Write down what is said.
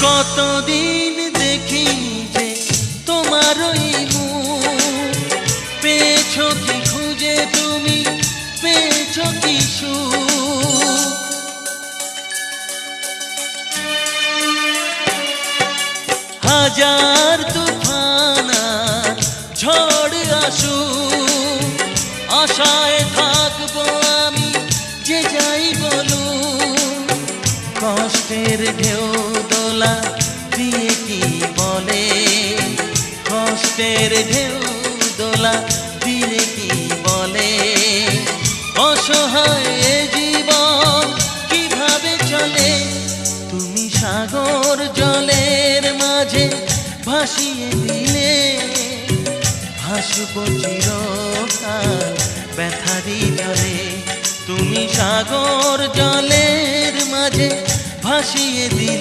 কতদিন দেখিনি যে তোমার ওই মুখ, পেয়েছো কি খুঁজে তুমি, পেয়েছো কি সুখ। হাজার তুফান আর ঝড় আসুক, আশায় থাকবো আমি যে যাই বলুক। কষ্টের ঢেউ দোলা দিয়ে কি বলে, কষ্টের ঢেউ দোলা দিয়ে কি বলে, অসহায় এ জীবন কিভাবে চলে। তুমি সাগর জলের মাঝে ভাসিয়ে দিলে, ভাসবো চিরকাল ব্যথারি জলে। তুমি সাগর জলের মাঝে ভাসিয়ে দিলে।